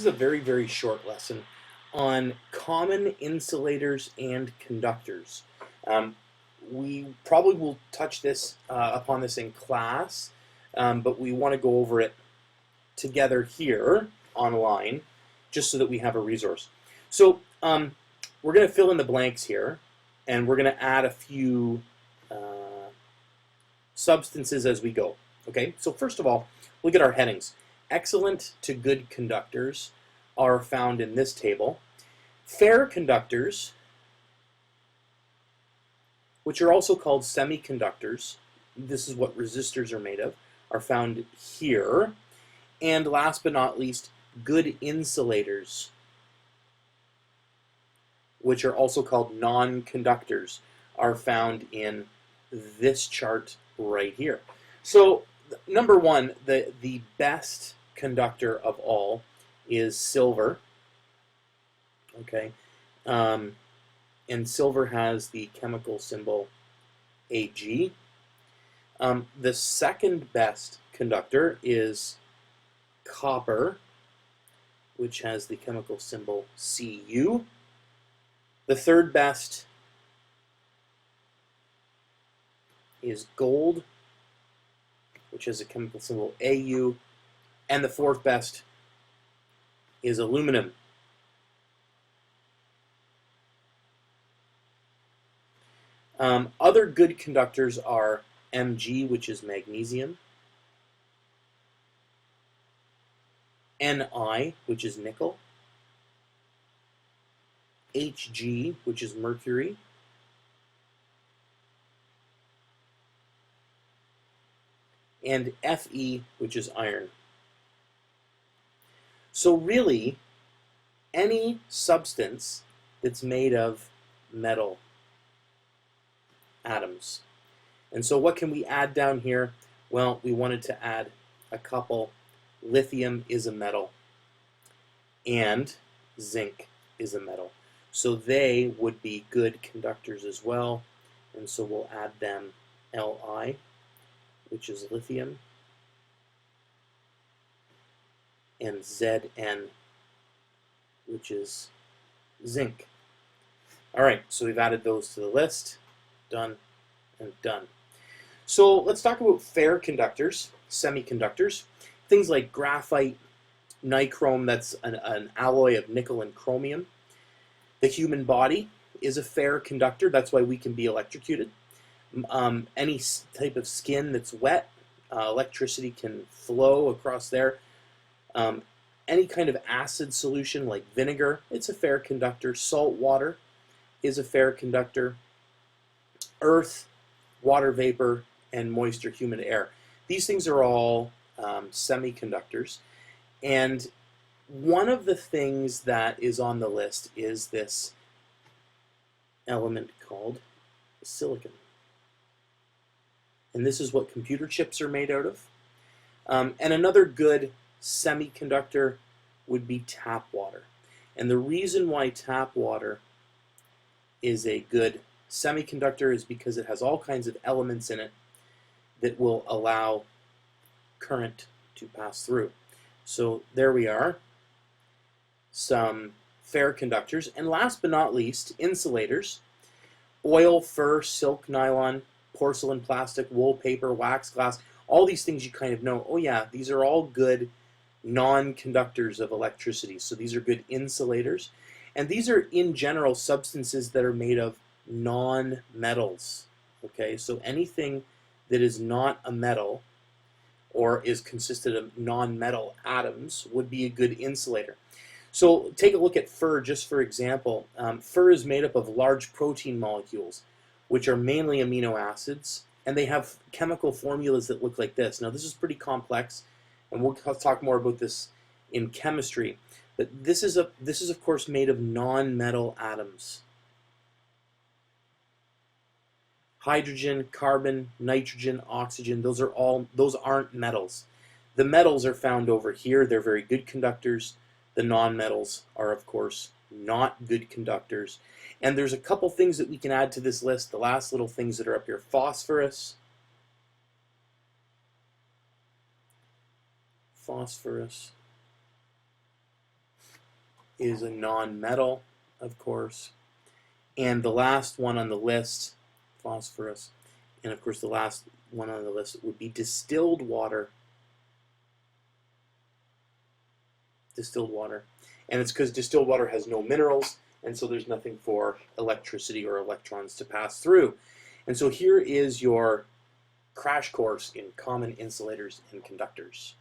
This is a very, very short lesson on common insulators and conductors. Um, we probably will touch this upon this in class, but we want to go over it together here online, just so that we have a resource. So we're going to fill in the blanks here, and we're going to add a few substances as we go. Okay, so first of all, look at our headings. Excellent to good conductors are found in this table. Fair conductors, which are also called semiconductors, this is what resistors are made of, are found here. And last but not least, good insulators, which are also called non-conductors, are found in this chart right here. So number one, the best conductor of all is silver. Okay, and silver has the chemical symbol Ag. The second best conductor is copper, which has the chemical symbol Cu. The third best is gold, which has a chemical symbol Au. And the fourth best is aluminum. Other good conductors are Mg, which is magnesium, Ni, which is nickel, Hg, which is mercury, and Fe, which is iron. So really, any substance that's made of metal atoms. And so what can we add down here? Well, we wanted to add a couple. Lithium is a metal, and zinc is a metal. So they would be good conductors as well. And so we'll add them Li, which is lithium, and Zn, which is zinc. All right, so we've added those to the list. Done and done. So let's talk about fair conductors, semiconductors. Things like graphite, nichrome, that's an alloy of nickel and chromium. The human body is a fair conductor. That's why we can be electrocuted. Any type of skin that's wet, electricity can flow across there. Any kind of acid solution like vinegar, it's a fair conductor. Salt water is a fair conductor. Earth, water vapor, and moisture, humid air. These things are all semiconductors. And one of the things that is on the list is this element called silicon. And this is what computer chips are made out of. And another good semiconductor would be tap water. And the reason why tap water is a good semiconductor is because it has all kinds of elements in it that will allow current to pass through. So there we are, some fair conductors. And last but not least, insulators. Oil, fur, silk, nylon, porcelain, plastic, wool, paper, wax, glass, all these things you kind of know. Oh yeah, these are all good non-conductors of electricity. So these are good insulators. And these are, in general, substances that are made of non-metals. Okay, so anything that is not a metal or is consisted of non-metal atoms would be a good insulator. So take a look at fur, just for example. Fur is made up of large protein molecules, which are mainly amino acids, and they have chemical formulas that look like this. Now this is pretty complex, and we'll talk more about this in chemistry. But this is of course made of non-metal atoms. Hydrogen, carbon, nitrogen, oxygen, those aren't metals. The metals are found over here. They're very good conductors. The non-metals are, of course, not good conductors. And there's a couple things that we can add to this list. The last little things that are up here: phosphorus, is a non-metal, of course. And the last one on the list, phosphorus. And of course the last one on the list would be distilled water. Distilled water. And it's because distilled water has no minerals, and so there's nothing for electricity or electrons to pass through. And so here is your crash course in common insulators and conductors.